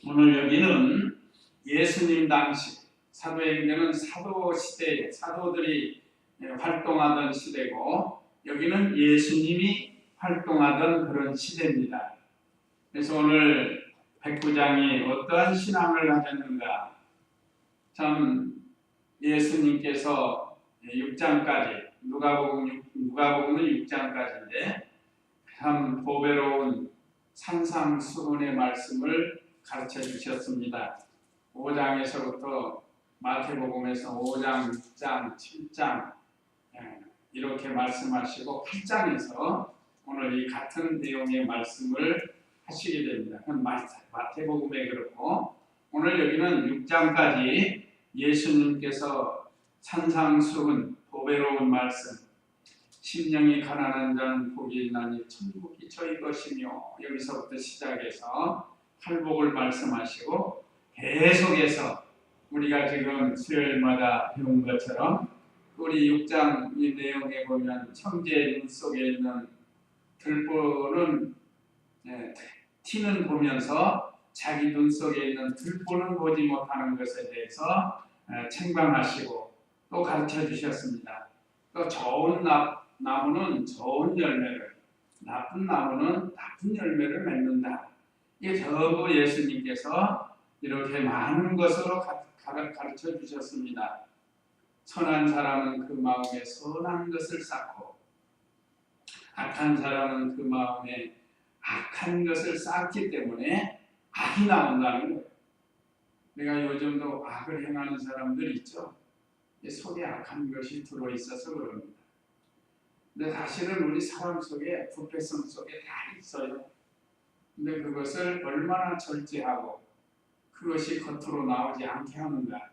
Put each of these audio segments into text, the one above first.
오늘 여기는 예수님 당시 사도행전은 사도 시대에 사도들이 활동하던 시대고, 여기는 예수님이 활동하던 그런 시대입니다. 그래서 오늘 백부장이 어떠한 신앙을 가졌는가, 참 예수님께서 6장까지 누가복음은 6장까지인데 참 보배로운 산상수훈의 말씀을 가르쳐 주셨습니다. 5장에서부터 마태복음에서 5장, 6장, 7장 이렇게 말씀하시고 8장에서 오늘 이 같은 내용의 말씀을 하시게 됩니다. 그건 마태복음에 그렇고, 오늘 여기는 6장까지 예수님께서 산상수훈 보배로운 말씀, 심령이 가난한 자는 복이 있나니 천국이 저희 것이며, 여기서부터 시작해서 팔복을 말씀하시고, 계속해서 우리가 지금 수요일마다 배운 것처럼 우리 6장 이 내용에 보면 형제의 눈 속에 있는 들보는 티는 보면서 자기 눈 속에 있는 들보는 보지 못하는 것에 대해서 책망하시고 또 가르쳐 주셨습니다. 또 좋은 나무는 좋은 열매를, 나쁜 나무는 나쁜 열매를 맺는다. 이게 전부 예수님께서 이렇게 많은 것으로 가르쳐 주셨습니다. 선한 사람은 그 마음에 선한 것을 쌓고, 악한 사람은 그 마음에 악한 것을 쌓기 때문에 악이 나온다는 거예요. 내가 요즘도 악을 행하는 사람들 있죠. 속에 악한 것이 들어있어서 그럽니다. 근데 사실은 우리 사람 속에 부패성 속에 다 있어요. 근데 그것을 얼마나 절제하고 그것이 겉으로 나오지 않게 하는가.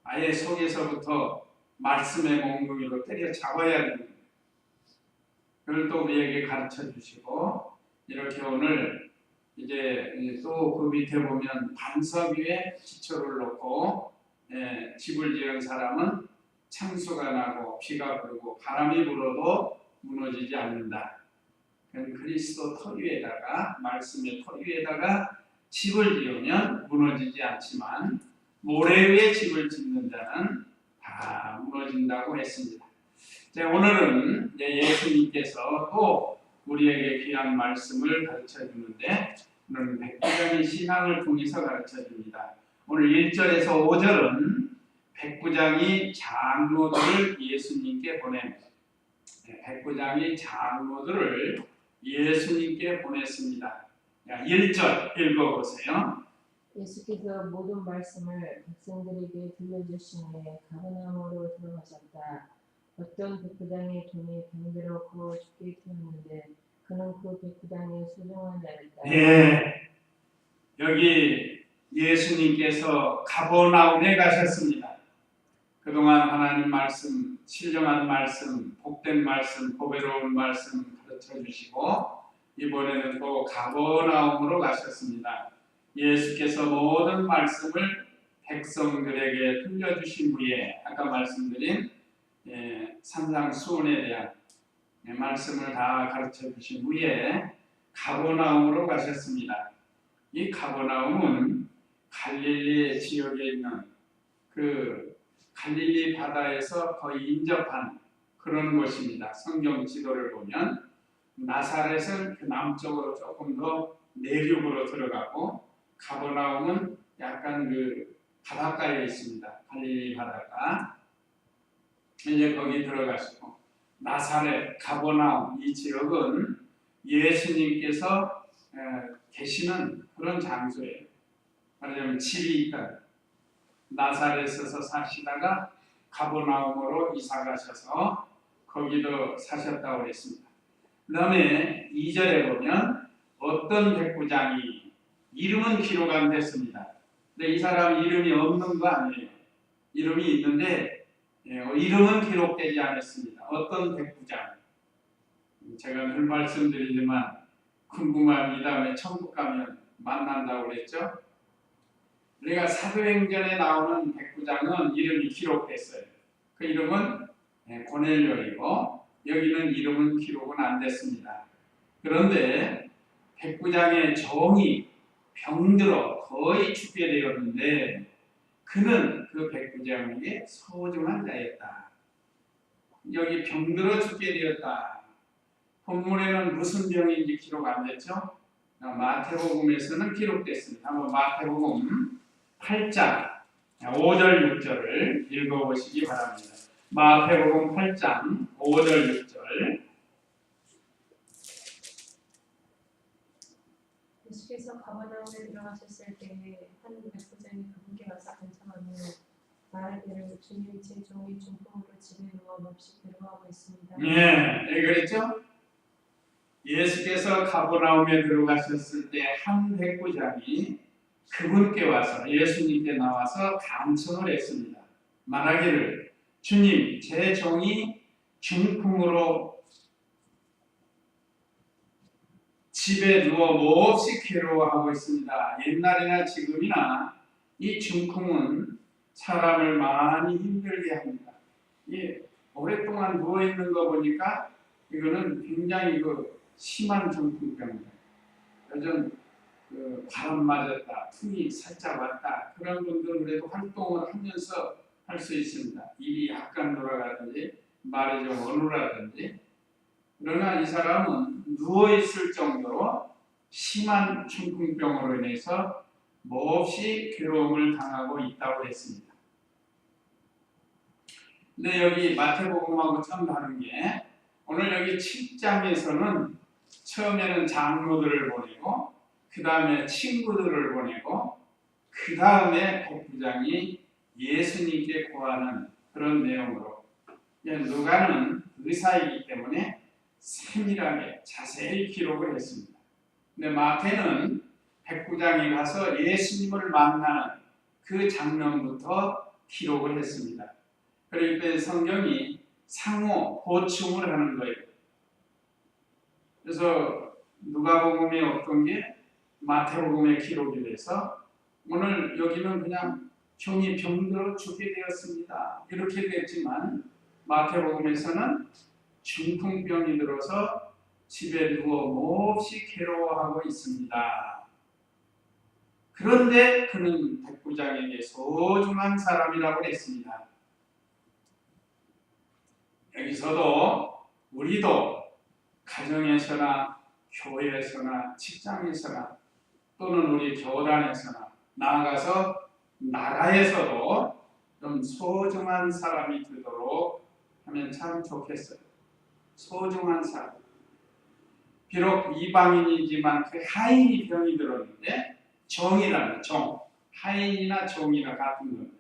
아예 속에서부터 말씀의 몽둥이로 때려 잡아야 되는 거예요. 그걸 또 우리에게 가르쳐 주시고, 이렇게 오늘 이제 또 그 밑에 보면 반석 위에 기초를 놓고 집을 지은 사람은 창수가 나고 비가 불고 바람이 불어도 무너지지 않는다. 그리스도 터 위에다가, 말씀의 터 위에다가 집을 지으면 무너지지 않지만 모래 위에 집을 짓는 자는 다 무너진다고 했습니다. 오늘은 예수님께서 또 우리에게 귀한 말씀을 가르쳐 주는데, 오늘 백부장의 신앙을 통해서 가르쳐 줍니다. 오늘 1절에서 5절은 백부장이 장로들을 예수님께 보냅니다. 백부장이 장로들을 예수님께 보냈습니다. 1절 읽어보세요. 예수께서 모든 말씀을 백성들에게 들려주시매 가버나움으로 들어가셨다. 어떤 백부장의 종이 병들어 구워 죽게 되었는데 그는 그 백부장의 소중한 자였다. 여기 예수님께서 가버나움에 가셨습니다. 그동안 하나님 말씀, 신령한 말씀, 복된 말씀, 보배로운 말씀 가르쳐 주시고, 이번에는 또 가버나움으로 가셨습니다. 예수께서 모든 말씀을 백성들에게 들려주신 후에, 아까 말씀드린 산상수훈에 대한 말씀을 다 가르쳐 주신 후에 가버나움으로 가셨습니다. 이 가버나움은 갈릴리 지역에 있는 그 갈릴리 바다에서 거의 인접한 그런 곳입니다. 성경 지도를 보면 나사렛은 그 남쪽으로 조금 더 내륙으로 들어가고, 가버나움은 약간 그 바닷가에 있습니다. 갈릴리 바닷가. 이제 거기 들어가시고, 나사렛, 가버나움 이 지역은 예수님께서 계시는 그런 장소예요. 말하자면 집이 있다. 나사렛에서 사시다가 가버나움으로 이사 가셔서 거기도 사셨다고 했습니다. 그 다음에 2절에 보면 어떤 백부장이, 이름은 기록 안 됐습니다. 근데 이 사람 이름이 없는 거 아니에요. 이름이 있는데 이름은 기록되지 않았습니다. 어떤 백부장. 제가 늘 말씀드리지만 궁금하면 이 다음에 천국 가면 만난다고 그랬죠. 우리가 사도행전에 나오는 백부장은 이름이 기록됐어요. 그 이름은 고넬료이고, 여기는 이름은 기록은 안 됐습니다. 그런데 백부장의 종이 병들어 거의 죽게 되었는데 그는 그 백부장에게 소중한 자였다. 여기 병들어 죽게 되었다. 본문에는 무슨 병인지 기록 안 됐죠? 마태복음에서는 기록됐습니다. 한번 마태복음 8장 5절 6절을 읽어보시기 바랍니다. 마태복음 8장 5절 6절. 예수께서 가버나움에 들어가셨을 때에 한 백부장이 그분께 와서 간청하며 말하기를 주님 제 종이 중풍으로 집에 누워 몹시 괴로워하고 있습니다. 예, 그랬죠? 예수께서 가버나움에 들어가셨을 때 한 백부장이 그분께 와서 예수님께 나와서 간청을 했습니다. 말하기를 주님 제 종이 중풍으로 집에 누워 몹시 괴로워하고 있습니다. 옛날이나 지금이나 이 중풍은 사람을 많이 힘들게 합니다. 오랫동안 누워 있는 거 보니까 이거는 굉장히 심한 중풍병입니다. 요즘 바람 맞았다, 풍이 살짝 왔다 그런 분들은 그래도 활동을 하면서 할 수 있습니다. 입이 약간 돌아가든지 말이 좀 어눌하든지. 그러나 이 사람은 누워있을 정도로 심한 중풍병으로 인해서 몹시 괴로움을 당하고 있다고 했습니다. 근데 여기 마태복음하고 참 다른 게 오늘 여기 7장에서는 처음에는 장로들을 보내고 그 다음에 친구들을 보내고 그 다음에 백부장이 예수님께 구하는 그런 내용으로 누가는 의사이기 때문에 세밀하게 자세히 기록을 했습니다. 근데 마태는 백부장이 가서 예수님을 만나는 그 장면부터 기록을 했습니다. 그렇기 때문에 성경이 상호 보충을 하는 거예요. 그래서 누가복음에 어떤 게 마태복음에 기록이 돼서 오늘 여기는 그냥 종이 병들어 죽게 되었습니다. 이렇게 됐지만 마태복음에서는 중풍병이 들어서 집에 누워 몹시 괴로워하고 있습니다. 그런데 그는 백부장에게 소중한 사람이라고 했습니다. 여기서도 우리도 가정에서나 교회에서나 직장에서나 또는 우리 교단에서나 나아가서 나라에서도 좀 소중한 사람이 되도록 하면 참 좋겠어요. 소중한 사람. 비록 이방인이지만 그 하인이 병이 들었는데 정이라는 정, 하인이나 정이나 같은 건데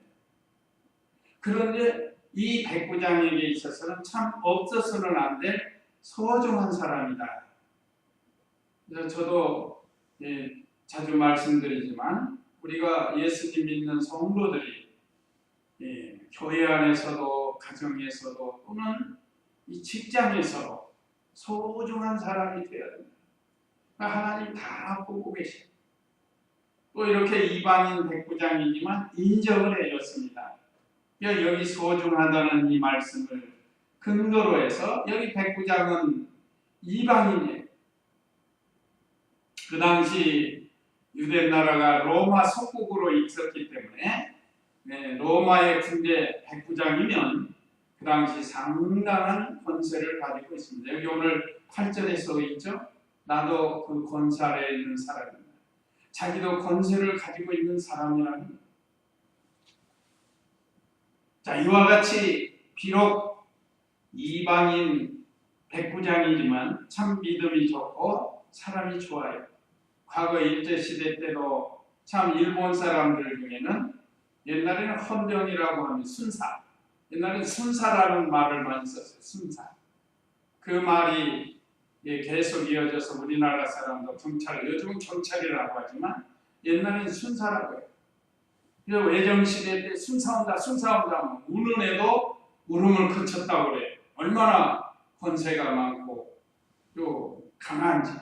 그런데 이 백부장에게 있어서는 참 없어서는 안 될 소중한 사람이다. 그래서 저도 자주 말씀드리지만 우리가 예수님 믿는 성도들이 교회 안에서도 가정에서도 또는 이 직장에서도 소중한 사람이 되어야 됩니다. 하나님 다 보고 계셔요. 또 이렇게 이방인 백부장이지만 인정을 해줬습니다. 여기 소중하다는 이 말씀을 근거로 해서 여기 백부장은 이방인이에요. 그 당시 유대 나라가 로마 속국으로 있었기 때문에 로마의 군대 백부장이면 그 당시 상당한 권세를 가지고 있습니다. 여기 오늘 8절에 써 있죠. 나도 그 권세 아래에 있는 사람입니다. 자기도 권세를 가지고 있는 사람이라는. 자, 이와 같이 비록 이방인 백부장이지만 참 믿음이 좋고 사람이 좋아요. 과거 일제시대 때도 참 일본 사람들 중에는 옛날에는 헌병이라고 하면 순사, 옛날에는 순사라는 말을 많이 썼어요. 순사. 그 말이 계속 이어져서 우리나라 사람도 경찰, 요즘은 경찰이라고 하지만 옛날에는 순사라고 해요. 그래서 외정시대 때 순사 온다 하면 우는 애도 울음을 그쳤다고 그래요. 얼마나 권세가 많고 또 강한지.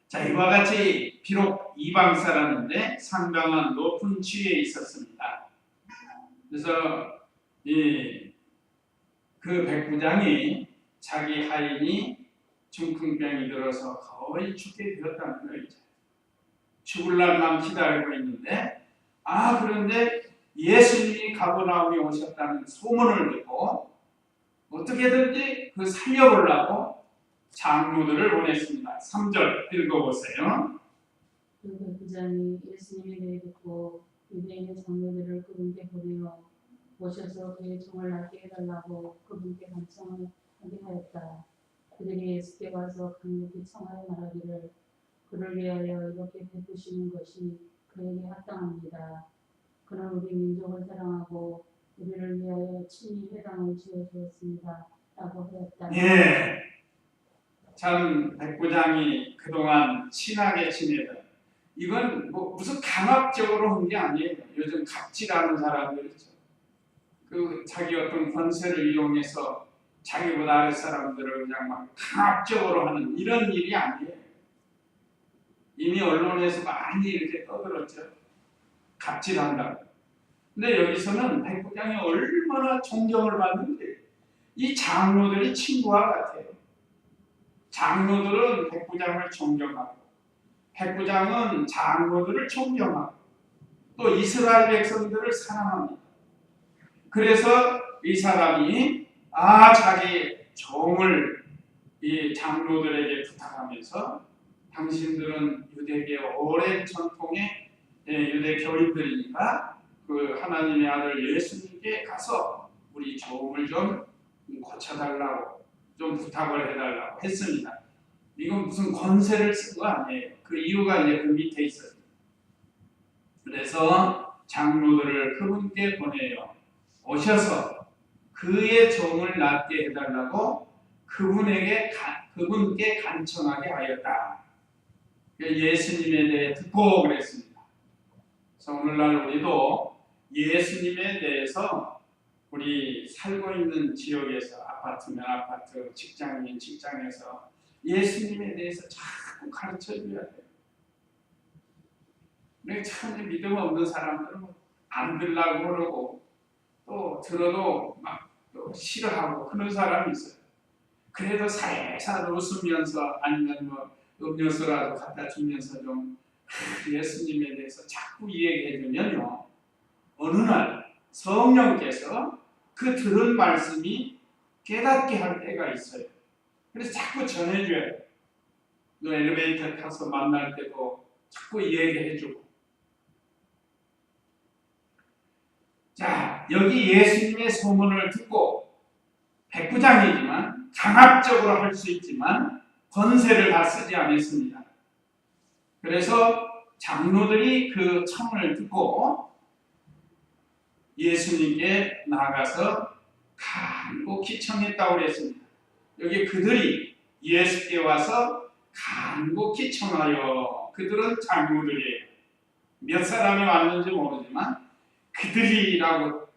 자, 이와 같이 비록 이방 사람인데 상당한 높은 지위에 있었습니다. 그래서 그 백부장이 자기 하인이 중풍병이 들어서 거의 죽게 되었다는 거예요. 죽을 날만 기다리고 있는데 그런데 예수님이 가버나움에 오셨다는 소문을 듣고 어떻게든지 그 살려보려고 장로들을 보냈습니다. 3절 읽어보세요. 그 백부장이 예수님에 대해 듣고 유대인의 장로들을 그분께 보내어 모셔서 그의 종을 낫게 해달라고 그분께 간청을 하게 하였다. 그들이 예수께 와서 강력히 청하여 말하기를 그를 위하여 이렇게 베푸시는 것이 그에게 합당합니다. 그는 우리 민족을 사랑하고 우리를 위하여 친히 회당을 지어주었습니다. 라고 하였다. 예, 참 백부장이 그동안 친하게 지내던 이건 뭐 무슨 강압적으로 한 게 아니에요. 요즘 갑질하는 사람들 있죠. 그 자기 어떤 권세를 이용해서 자기보다 아랫 사람들을 그냥 막 강압적으로 하는 이런 일이 아니에요. 이미 언론에서 많이 이렇게 떠들었죠. 갑질한다고. 근데 여기서는 백부장이 얼마나 존경을 받는지 이 장로들이 친구와 같아요. 장로들은 백부장을 존경하고 백부장은 장로들을 존경하고 또 이스라엘 백성들을 사랑합니다. 그래서 이 사람이 자기 종을 이 장로들에게 부탁하면서 당신들은 유대계 오랜 전통의 유대 교인들이니까 그 하나님의 아들 예수님께 가서 우리 종을 좀 고쳐달라고 좀 부탁을 해달라고 했습니다. 이건 무슨 권세를 쓴 거 아니에요. 그 이유가 이제 그 밑에 있어요. 그래서 장로들을 그분께 보내요. 오셔서 그의 종을 낫게 해달라고 그분께 간청하게 하였다. 예수님에 대해 듣고 그랬습니다. 그래서 오늘날 우리도 예수님에 대해서 우리 살고 있는 지역에서 아파트면 아파트, 직장이면 직장에서 예수님에 대해서 자꾸 가르쳐줘야 돼요. 근데 참 믿음 없는 사람들은 안 들라고 그러고 또 들어도 막 또 싫어하고 그런 사람이 있어요. 그래도 살살 웃으면서 아니면 뭐 음료수라도 갖다 주면서 좀 예수님에 대해서 자꾸 얘기해 주면요. 어느 날 성령께서 그 들은 말씀이 깨닫게 할 때가 있어요. 그래서 자꾸 전해줘야 돼요. 엘리베이터 타서 만날 때도 자꾸 얘기해주고. 자, 여기 예수님의 소문을 듣고 백부장이지만 강압적으로 할 수 있지만 권세를 다 쓰지 않았습니다. 그래서 장로들이 그 청을 듣고 예수님께 나가서 간곡히 청했다고 그랬습니다. 여기 그들이 예수께 와서 간곡히 청하여, 그들은 장로들이에요. 몇 사람이 왔는지 모르지만 그들이라고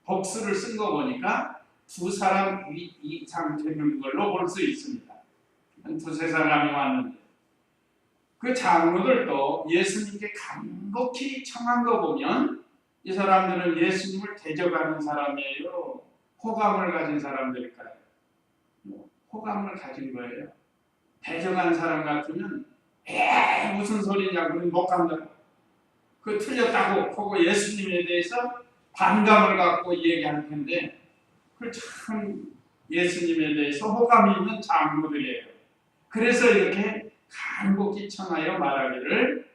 복수를 쓴 거 보니까 두 사람 이상 되는 걸로 볼 수 있습니다. 한 두세 사람이 왔는데 그 장로들도 예수님께 간곡히 청한 거 보면 이 사람들은 예수님을 대적하는 사람이에요? 호감을 가진 사람들일까요? 호감을 가진 거예요. 대적하는 사람 같으면 무슨 소리냐, 그건 못 간다고. 그 틀렸다고 하고 예수님에 대해서 반감을 갖고 얘기할 텐데 그 참 예수님에 대해서 호감이 있는 장로들이에요. 그래서 이렇게 간곡히 청하여 말하기를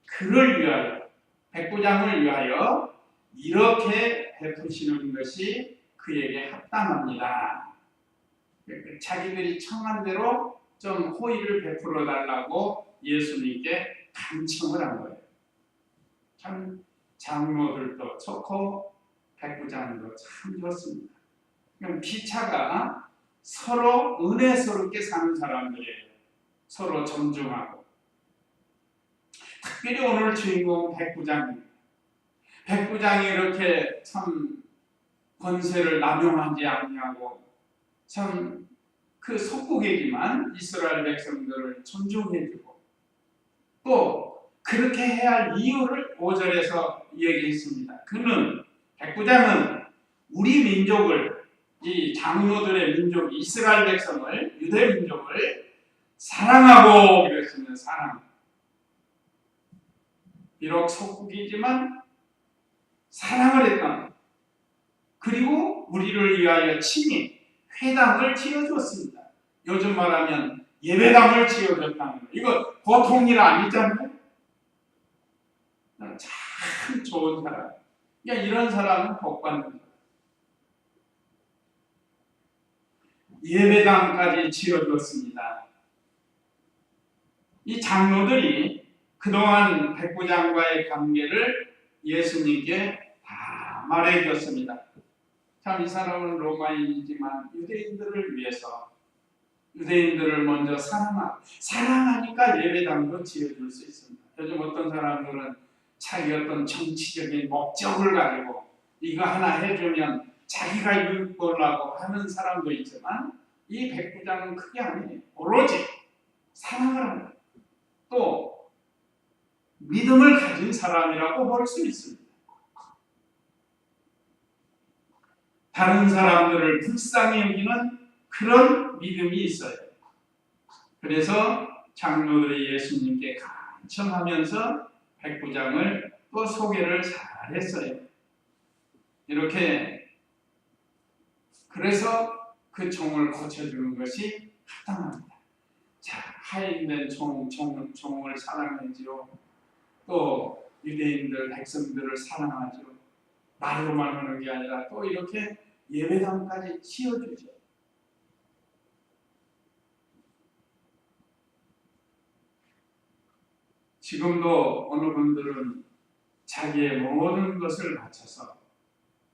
그를 위하여, 백부장을 위하여 이렇게 베푸시는 것이 그에게 합당합니다. 자기들이 청한 대로 좀 호의를 베풀어 달라고 예수님께 간청을 한 거예요. 참 장로들도 좋고 백부장도 참 좋습니다. 그럼 피차가 서로 은혜스럽게 사는 사람들이에요. 서로 존중하고. 특별히 오늘 주인공은 백부장입니다. 백부장이 이렇게 참 권세를 남용하지 않냐고 참 그 속국이지만 이스라엘 백성들을 존중해주고 또 그렇게 해야 할 이유를 5절에서 얘기했습니다. 백부장은 우리 민족을, 이 장로들의 민족, 이스라엘 백성을, 유대 민족을 사랑하고 그랬으면 사랑. 비록 속국이지만 사랑을 했다. 그리고 우리를 위하여 친히 회당을 지어줬습니다. 요즘 말하면 예배당을 지어줬다는 거. 이거 보통 일 아니잖아요. 참 좋은 사람. 그러니까 이런 사람은 복 받는 사람. 예배당까지 지어줬습니다. 이 장로들이 그동안 백부장과의 관계를 예수님께 다 말해줬습니다. 참 이 사람은 로마인이지만 유대인들을 위해서 유대인들을 먼저 사랑하니까 예배당도 지어줄 수 있습니다. 요즘 어떤 사람들은 자기 어떤 정치적인 목적을 가지고 이거 하나 해주면 자기가 이익 보려고 하는 사람도 있지만 이 백부장은 그게 아니에요. 오로지 사랑을 합니다. 또 믿음을 가진 사람이라고 볼 수 있습니다. 다른 사람들을 불쌍히 여기는 그런 믿음이 있어요. 그래서 장로들이 예수님께 간청하면서 백부장을 또 소개를 잘했어요. 이렇게 그래서 그 종을 고쳐주는 것이 합당합니다. 자, 하인된 종을 사랑하지요. 또 유대인들 백성들을 사랑하죠. 말로만 하는 게 아니라 또 이렇게 예배당까지 지어주죠. 지금도 어느 분들은 자기의 모든 것을 바쳐서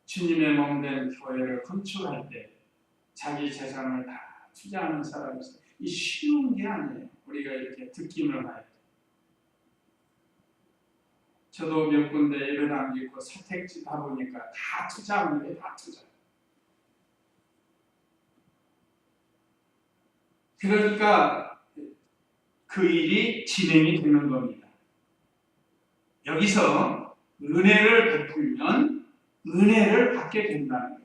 주님의 몸된 교회를 건축할 때 자기 재산을 다 투자하는 사람이 있어요. 이 쉬운 게 아니에요. 우리가 이렇게 듣기는 하죠. 저도 몇 군데 예배당 짓고 사택지 다 보니까 다 투자하는 게 다 투자. 그러니까 그 일이 진행이 되는 겁니다. 여기서 은혜를 베풀면 은혜를 받게 된다는 거예요.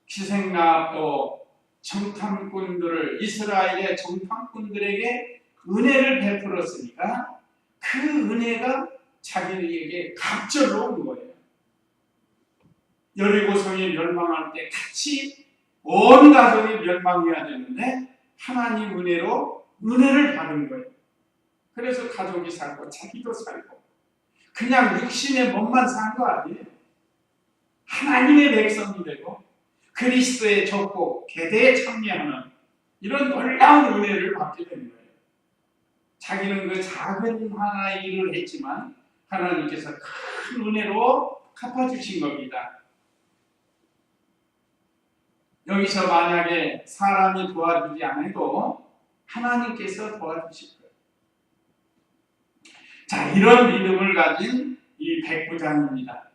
기생나 또 정탐꾼들을 이스라엘의 정탐꾼들에게 은혜를 베풀었으니까 그 은혜가 자기에게 갑절로 온 거예요. 여리고성이 멸망할 때 같이 온 가족이 멸망해야 되는데 하나님 은혜로 은혜를 받은 거예요. 그래서 가족이 살고 자기도 살고 그냥 육신의 몸만 산 거 아니에요. 하나님의 백성이 되고 그리스도의 족보 계대에 참여하는 이런 놀라운 은혜를 받게 된 거예요. 자기는 그 작은 하나의 일을 했지만 하나님께서 큰 은혜로 갚아주신 겁니다. 여기서 만약에 사람이 도와주지 않아도 하나님께서 도와주실 거예요. 자, 이런 믿음을 가진 이 백부장입니다.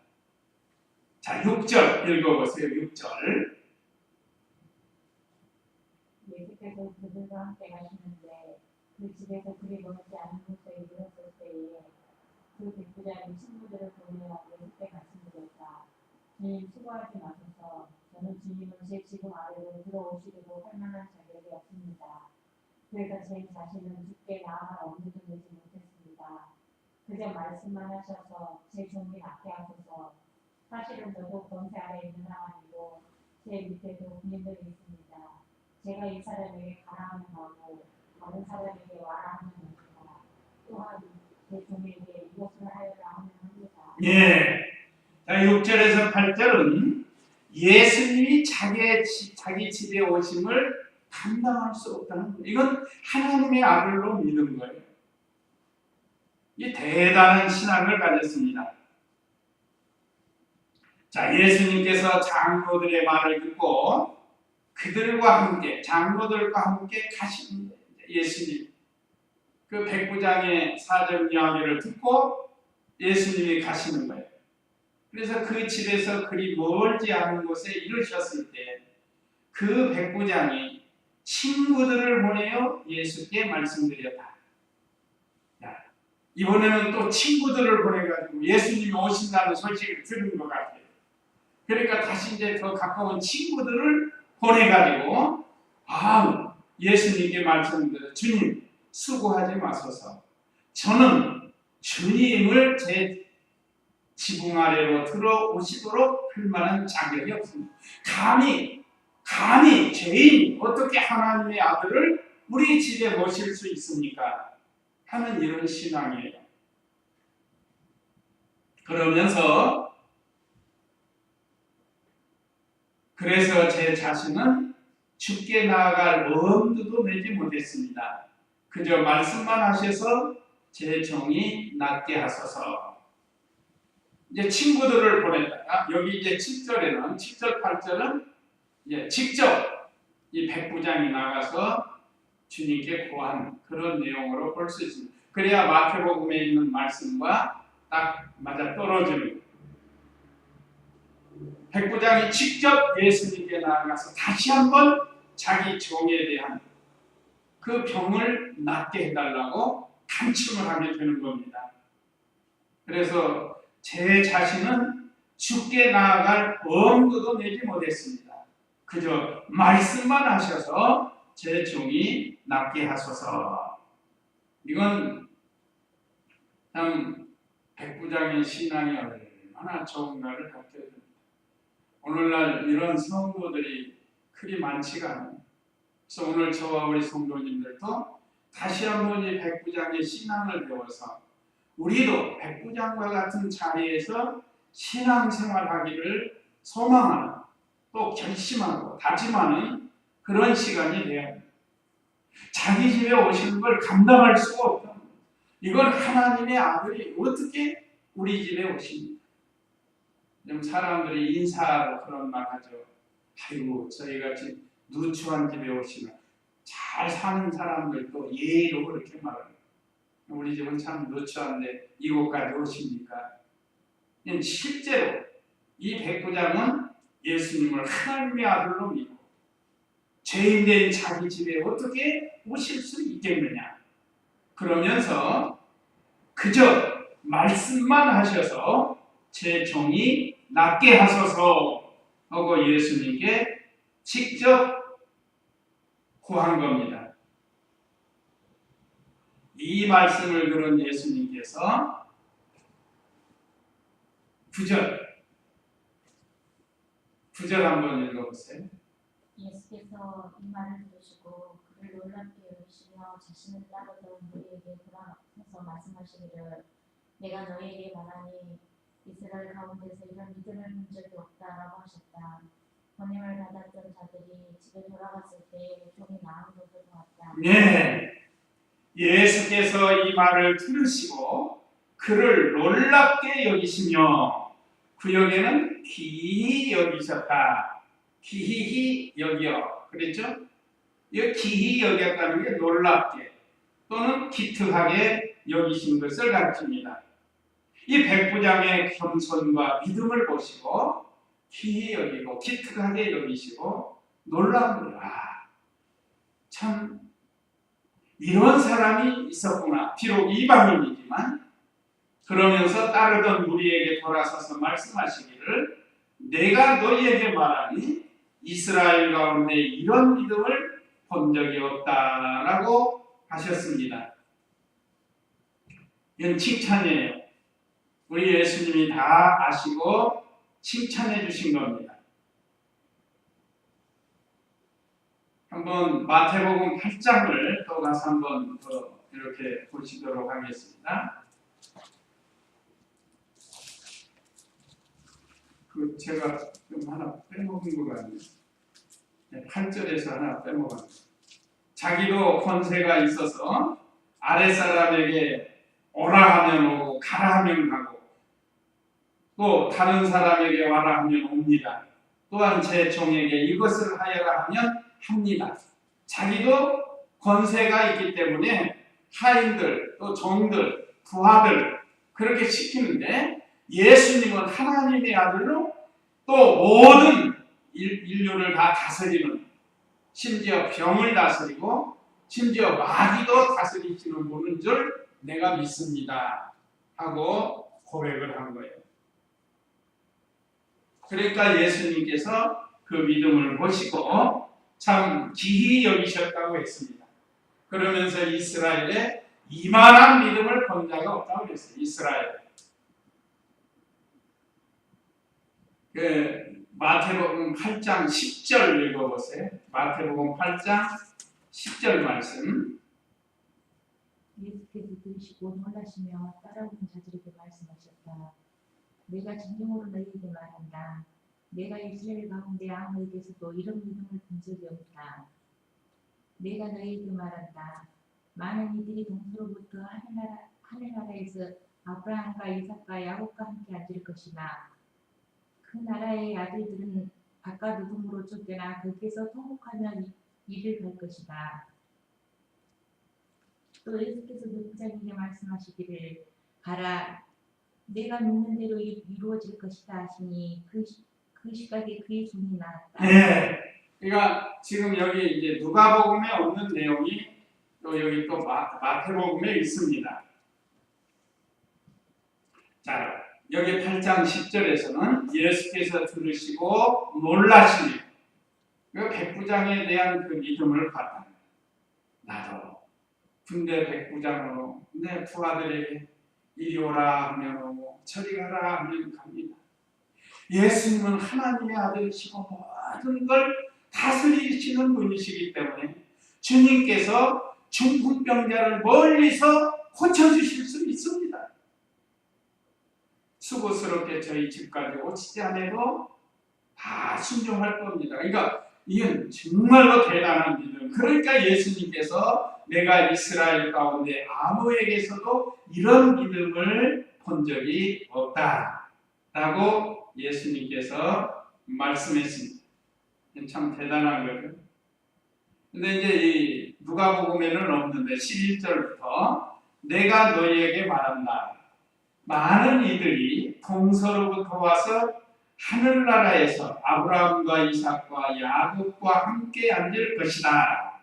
자, 6절 읽어보세요. 6절. 예수께서 그들과 함께 가시는데 그 집에서 그리 멀지 않은 곳에 이르렀을 때에 그 백부장이 친구들을 보내어 예수께 말씀드렸다. 주님, 수고하지 마소서. 저는 주님은 제 지붕 아래로 들어오시려고 할 만한 자격이 없습니다. 그래서 제 자신은 주께 나아갈 엄두도 내지 못했습니다. 그저 말씀만 하셔서 제 종이 낫게 하소서. 사실은 저도 권세 아래 있는 사람이고 제 밑에도 군인들이 있습니다. 제가 이 사람에게 가라 하는 마음을 다른 사람에게 와라 하는 마음이다. 또한 제 종에게 이것을 하여라 하는 합니다. 예. 자, 6절에서 8절은 예수님이 자기 집에 오심을 감당할 수 없다는 거예요. 이건 하나님의 아들로 믿은 거예요. 이 대단한 신앙을 가졌습니다. 자, 예수님께서 장로들의 말을 듣고 그들과 함께 장로들과 함께 가시는 거예요. 예수님 그 백부장의 사정 이야기를 듣고 예수님이 가시는 거예요. 그래서 그 집에서 그리 멀지 않은 곳에 이르셨을 때 그 백부장이 친구들을 보내어 예수께 말씀드렸다. 야, 이번에는 또 친구들을 보내가지고 예수님이 오신다는 소식을 들은 것 같아요. 그러니까 다시 이제 더 가까운 친구들을 보내가지고 예수님께 말씀드려 주님 수고하지 마소서. 저는 주님을 제 지붕 아래로 들어오시도록 할 만한 자격이 없습니다. 감히 죄인이 어떻게 하나님의 아들을 우리 집에 모실 수 있습니까? 하는 이런 신앙이에요. 그래서 제 자신은 죽게 나아갈 엄두도 내지 못했습니다. 그저 말씀만 하셔서 제 종이 낫게 하소서. 이제 친구들을 보냈다가 여기 이제 7절에는 7절 8절은 이제 직접 이 백부장이 나가서 주님께 구한 그런 내용으로 볼 수 있습니다. 그래야 마태복음에 있는 말씀과 딱 맞아 떨어지는. 백부장이 직접 예수님께 나아가서 다시 한번 자기 종에 대한 그 병을 낫게 해달라고 간청을 하게 되는 겁니다. 그래서 제 자신은 죽게 나아갈 엄두도 내지 못했습니다. 그저 말씀만 하셔서 제 종이 낫게 하소서. 이건 참 백부장의 신앙이 얼마나 좋은가를 갖게 됩니다. 오늘날 이런 성도들이 그리 많지가 않아요. 그래서 오늘 저와 우리 성도님들도 다시 한번 이 백부장의 신앙을 배워서 우리도 백부장과 같은 자리에서 신앙생활하기를 소망하는, 또 결심하고 다짐하는 그런 시간이 돼야 합니다. 자기 집에 오시는 걸 감당할 수가 없다. 이건 하나님의 아들이 어떻게 우리 집에 오십니까? 좀 사람들이 인사로 그런 말 하죠. 아이고 저희같이 누추한 집에 오시면 잘 사는 사람들도 예의로 그렇게 말합니다. 우리 집은 참 누추한데 이곳까지 오십니까? 실제로 이 백부장은 예수님을 하나님의 아들로 믿고 죄인된 자기 집에 어떻게 오실 수 있겠느냐? 그러면서 그저 말씀만 하셔서 제 종이 낫게 하소서 하고 예수님께 직접 구한 겁니다. 이 말씀을 들은 예수님께서 9절 한번 읽어보세요. 예수께서 이 말을 들으시고 그를 놀랍게 여기시며 자신을 따르던 무리에게 돌아서서 말씀하시기를 내가 너희에게 말하니 이스라엘 가운데서 이런 믿음을 본 적이 없다라고 하셨다. 권임을 받았던 자들이 집에 돌아갔을 때 종이 나은 것을 보았다. 네, 예수께서 이 말을 들으시고 그를 놀랍게 여기시며 구역에는 기히 여기셨다. 기히 여겨. 그랬죠? 이 기히 여겼다는 게 놀랍게 또는 기특하게 여기신 것을 가르칩니다. 이 백부장의 겸손과 믿음을 보시고 기히 여기고 기특하게 여기시고 놀라운 거야. 참 이런 사람이 있었구나. 비록 이방인이지만 그러면서 따르던 무리에게 돌아서서 말씀하시기를 내가 너희에게 말하니 이스라엘 가운데 이런 믿음을 본 적이 없다라고 하셨습니다. 이건 칭찬이에요. 우리 예수님이 다 아시고 칭찬해 주신 겁니다. 한번 마태복음 8장을 또 가서 한번 더 이렇게 보시도록 하겠습니다. 제가 좀 하나 빼먹은 것 같네요. 8절에서 하나 빼먹었네요. 자기도 권세가 있어서 아랫사람에게 오라 하면 오고 가라 하면 가고 또 다른 사람에게 와라 하면 옵니다. 또한 제 종에게 이것을 하여라 하면 합니다. 자기도 권세가 있기 때문에 하인들, 또 종들, 부하들 그렇게 시키는데 예수님은 하나님의 아들로 또 모든 인류를 다 다스리는, 심지어 병을 다스리고 심지어 마귀도 다스리시는 분인 줄 내가 믿습니다 하고 고백을 한 거예요. 그러니까 예수님께서 그 믿음을 보시고 참 기히 여기셨다고 했습니다. 그러면서 이스라엘에 이만한 믿음을 본 자가 없다고 그랬어요. 이스라엘. 마태복음 8장 10절 읽어보세요. 마태복음 8장 10절 말씀. 예수께서 들으시고 놀라시며 따라오는 자들에게 말씀하셨다. 내가 진정으로 너희에게 말한다. 내가 이스라엘 가운데 아무에게서도 이런 믿음을 본 적이 없다. 내가 너희에게 말한다. 많은 이들이 동서로부터 하늘나라에서 아브라함과 이삭과 야곱과 함께 앉을 것이나 그 나라의 아들들은 바깥 우금으로 쫓겨나 거기에서 통곡하며 이를 갈 것이다. 또 예수께서 백부장에게 말씀하시기를 가라 내가 믿는 대로 이루어질 것이다 하시니 그 시각에 그의 손이 나았다. 네. 그러니까 지금 여기 이제 누가복음에 없는 내용이 또 여기 또 마태복음에 있습니다. 자, 여기 8장 10절에서는 예수께서 들으시고 놀라시며 그 백부장에 대한 그 믿음을 봤다. 나도 군대 백부장으로 내 부하들에게 이리 오라 하면 오고 저리 가라 하면 갑니다. 예수님은 하나님의 아들이시고 모든 걸 다스리시는 분이시기 때문에 주님께서 중풍병자를 멀리서 고쳐주실 수 있습니다. 수고스럽게 저희 집까지 오시지 않아도 다 순종할 겁니다. 그러니까 이건 정말로 대단한 믿음. 그러니까 예수님께서 내가 이스라엘 가운데 아무에게서도 이런 믿음을 본 적이 없다라고 예수님께서 말씀했습니다. 참 대단한 거죠. 근데 이제 이 누가복음에는 없는데 11절부터 내가 너희에게 말한다. 많은 이들이 동서로부터 와서 하늘나라에서 아브라함과 이삭과 야곱과 함께 앉을 것이다.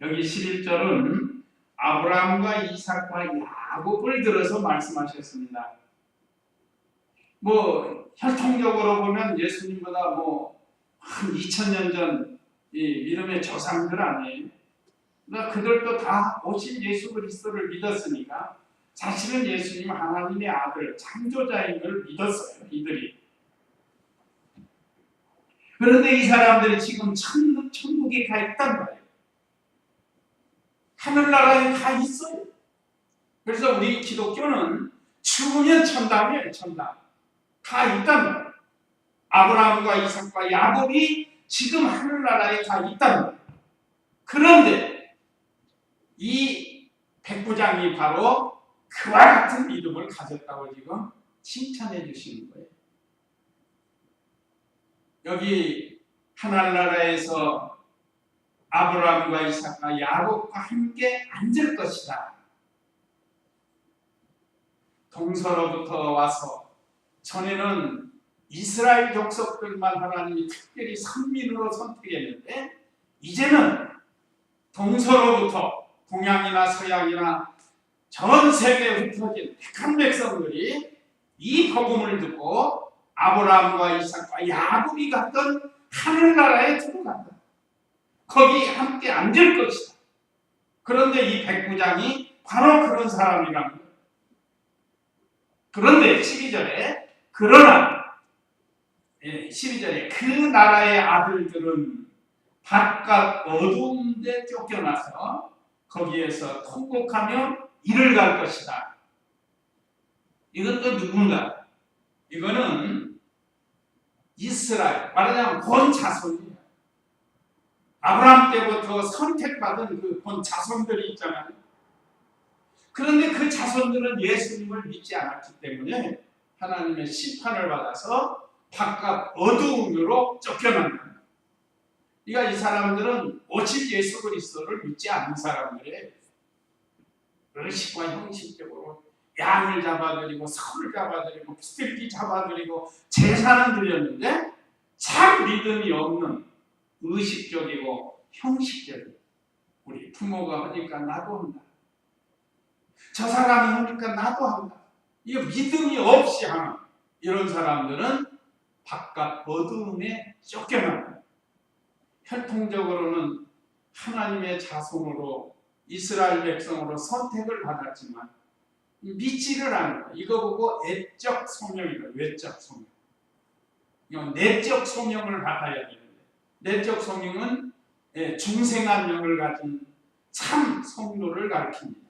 여기 11절은 아브라함과 이삭과 야곱을 들어서 말씀하셨습니다. 뭐 혈통적으로 보면 예수님보다 뭐 한 2000년 전 이 믿음의 조상들 아니에요. 그러나 그들도 다 오신 예수 그리스도를 믿었으니까 사실은 예수님 하나님의 아들 창조자인 걸 믿었어요. 이들이. 그런데 이 사람들이 지금 천국에 가 있단 말이에요. 하늘나라에 가 있어요. 그래서 우리 기독교는 죽으면 천당이에요. 천당. 가 있단 말이에요. 아브라함과 이삭과 야곱이 지금 하늘나라에 가 있단 말이에요. 그런데 이 백부장이 바로 그와 같은 믿음을 가졌다고 지금 칭찬해 주시는 거예요. 여기 하늘나라에서 아브라함과 이삭과 야곱과 함께 앉을 것이다. 동서로부터 와서 전에는 이스라엘 족속들만 하나님이 특별히 선민으로 선택했는데 이제는 동서로부터 동양이나 서양이나 전 세계에 흩어진 택한 백성들이 이 복음을 듣고 아브라함과 이삭과 야곱이 갔던 하늘나라에 들어간다. 거기 함께 앉을 것이다. 그런데 이 백부장이 바로 그런 사람이라는 거예요. 그런데 12절에 그러나 12절에 그 나라의 아들들은 바깥 어두운 데 쫓겨나서 거기에서 통곡하며 이를 갈 것이다. 이건 또 누군가? 이거는 이스라엘, 말하자면 본 자손이에요. 아브라함 때부터 선택받은 그 본 자손들이 있잖아요. 그런데 그 자손들은 예수님을 믿지 않았기 때문에 하나님의 심판을 받아서 바깥 어두움으로 쫓겨난다. 그러니까 이 사람들은 오직 예수 그리스도를 믿지 않는 사람들의 의식과 형식적으로 양을 잡아들이고 소를 잡아들이고 비둘기 잡아들이고 제사는 드렸는데 참 믿음이 없는 의식적이고 형식적인 우리 부모가 하니까 나도 한다. 저 사람이 하니까 나도 한다. 이거 믿음이 없이 하는 이런 사람들은 바깥 어두움에 쫓겨난다. 혈통적으로는 하나님의 자손으로 이스라엘 백성으로 선택을 받았지만 믿지를 않는 거예요. 이거 보고 애적 소명이다. 외적 소명. 이건 내적 소명을 받아야 되는데, 내적 소명은 중생한 영을 가진 참 성도를 가리킵니다.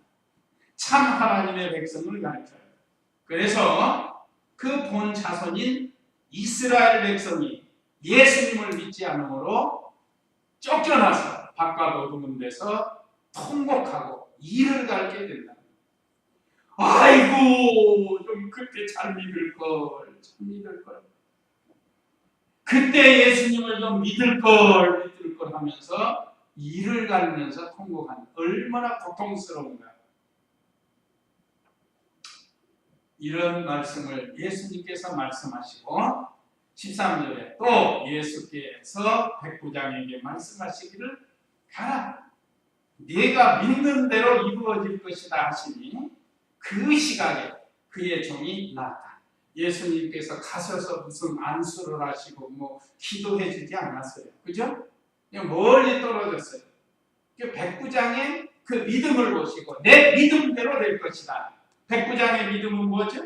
참 하나님의 백성을 가리켜요. 그래서 그 본 자손인 이스라엘 백성이 예수님을 믿지 않으므로 쫓겨나서 바깥 어두운 데서 통곡하고 이를 갈게 된다. 아이고, 좀 그때 잘 믿을걸, 참 믿을걸. 그때 예수님을 좀 믿을걸 하면서 이를 갈면서 통곡한, 얼마나 고통스러운가. 이런 말씀을 예수님께서 말씀하시고 13절에 또 예수께서 백부장에게 말씀하시기를, 가라, 네가 믿는 대로 이루어질 것이다 하시니 그 시각에 그의 종이 나았다. 예수님께서 가셔서 무슨 안수를 하시고 뭐 기도해 주지 않았어요. 그죠? 그냥 멀리 떨어졌어요. 백부장의 그 믿음을 보시고 내 믿음대로 될 것이다. 백부장의 믿음은 뭐죠?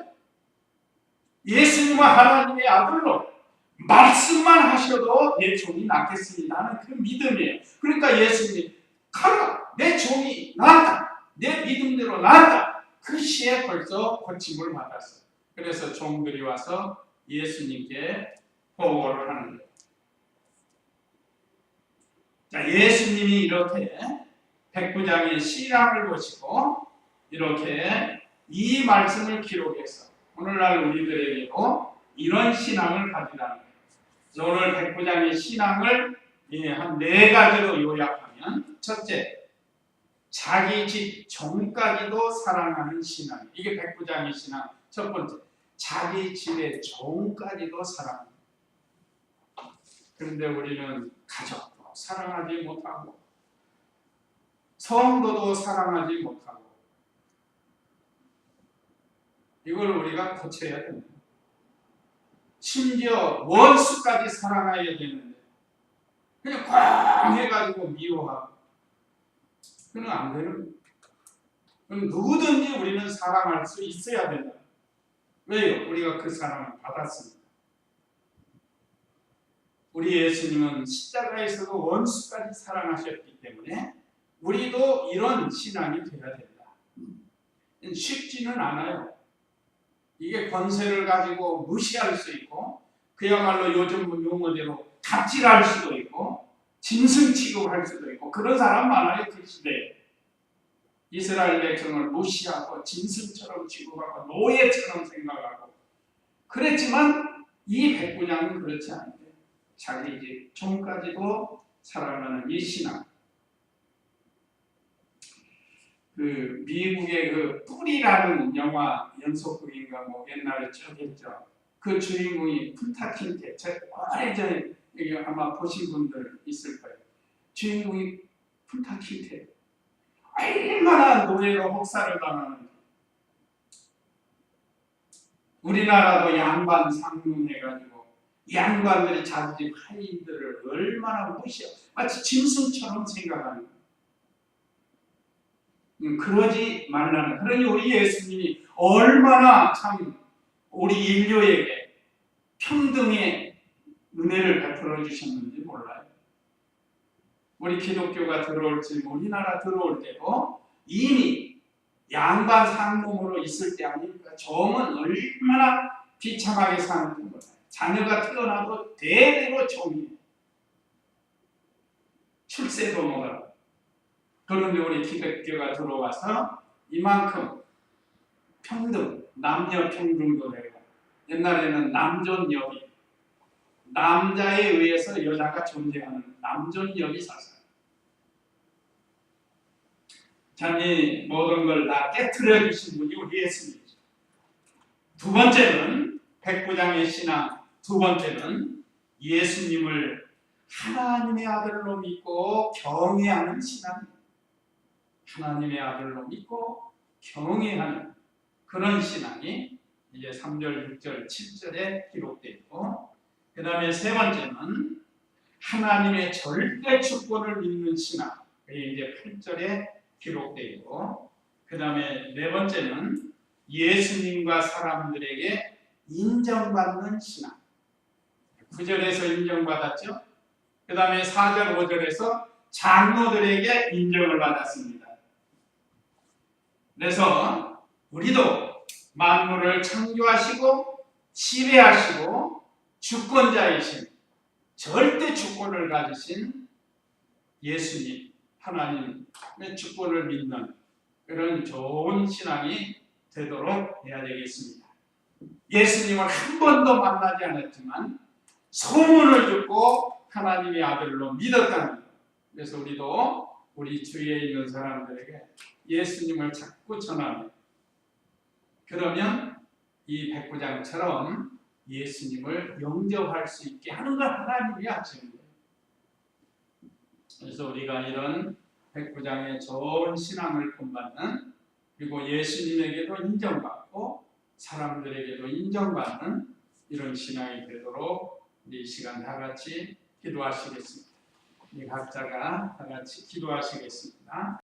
예수님과 하나님의 아들로 말씀만 하셔도 내 종이 낫겠습니다 하는 그 믿음이에요. 그러니까 예수님이 가라, 내 종이 나았다, 내 믿음대로 나았다. 그 시에 벌써 고침을 받았어요. 그래서 종들이 와서 예수님께 보고를 하는 거예요. 자, 예수님이 이렇게 백부장의 신앙을 보시고 이렇게 이 말씀을 기록해서 오늘날 우리들에게도 이런 신앙을 가지라는 거예요. 오늘 백부장의 신앙을 한 4가지로 요약하면, 첫째, 자기 집 종까지도 사랑하는 신앙. 이게 백부장의 신앙. 첫 번째, 자기 집의 종까지도 사랑합니다. 그런데 우리는 가족도 사랑하지 못하고 성도도 사랑하지 못하고, 이걸 우리가 고쳐야 됩니다. 심지어 원수까지 사랑해야 되는데 그냥 꽝 해가지고 미워하고, 그건 안 되는 거예요. 누구든지 우리는 사랑할 수 있어야 된다. 왜요? 우리가 그 사랑을 받았습니다. 우리 예수님은 십자가에서도 원수까지 사랑하셨기 때문에 우리도 이런 신앙이 되어야 된다. 쉽지는 않아요. 이게 권세를 가지고 무시할 수 있고, 그야말로 요즘 용어대로 갑질할 수도 있고, 짐승 취급할 수도 있고, 그런 사람 많아요. 그 시대에 이스라엘 백성을 무시하고 짐승처럼 취급하고 노예처럼 생각하고 그랬지만, 이 백부장은 그렇지 않대요. 자기 집 종까지도 사랑하는 이 신앙. 그 미국의 그 뿌리라는 영화 연속극인가 뭐 옛날에 쭉 했죠. 그 주인공이 쿤타 킨테, 오래전에 여기 아마 보신 분들 있을 거예요. 주인공이 쿤타 킨테. 얼마나 노예로 혹사를 당하는지. 우리나라도 양반 상문해가지고 양반들이 자기 집 하인들을 얼마나 무시하고 마치 짐승처럼 생각하는 거예요. 그러지 말라는. 그러니 우리 예수님이 얼마나 참 우리 인류에게 평등의 은혜를 베풀어 주셨는지 몰라요. 우리 기독교가 들어올지 우리나라 들어올 때도 이미 양반 상봉으로 있을 때 아닙니까? 종은 얼마나 비참하게 사는지 몰라요. 자녀가 태어나도 대대로 종이에요. 출세도 못하고. 그런데 우리 기독교가 들어와서 이만큼 평등, 남녀 평등도 되고, 옛날에는 남존여비, 남자에 의해서 여자가 존재하는 남존여비 사상. 참 이 모든 걸 다 깨트려 주신 분이 우리 예수님이죠. 두 번째는 백부장의 신앙, 두 번째는 예수님을 하나님의 아들로 믿고 경외하는 신앙입니다. 하나님의 아들로 믿고 경외하는 그런 신앙이 이제 3절, 6절, 7절에 기록되어 있고, 그 다음에 세 번째는 하나님의 절대 주권을 믿는 신앙. 그게 이제 8절에 기록되어 있고, 그 다음에 네 번째는 예수님과 사람들에게 인정받는 신앙. 9절에서 인정받았죠. 그 다음에 4절, 5절에서 장로들에게 인정을 받았습니다. 그래서 우리도 만물을 창조하시고 지배하시고 주권자이신, 절대 주권을 가지신 예수님, 하나님의 주권을 믿는 그런 좋은 신앙이 되도록 해야 되겠습니다. 예수님을 한 번도 만나지 않았지만 소문을 듣고 하나님의 아들로 믿었다는 것. 그래서 우리도 우리 주위에 있는 사람들에게 예수님을 자꾸 전하면, 그러면 이 백부장처럼 예수님을 영접할 수 있게 하는 걸 하나님이 하시는 거예요. 그래서 우리가 이런 백부장의 좋은 신앙을 본받는, 그리고 예수님에게도 인정받고 사람들에게도 인정받는 이런 신앙이 되도록 우리 이 시간 다 같이 기도하시겠습니다. 우리 각자가 다 같이 기도하시겠습니다.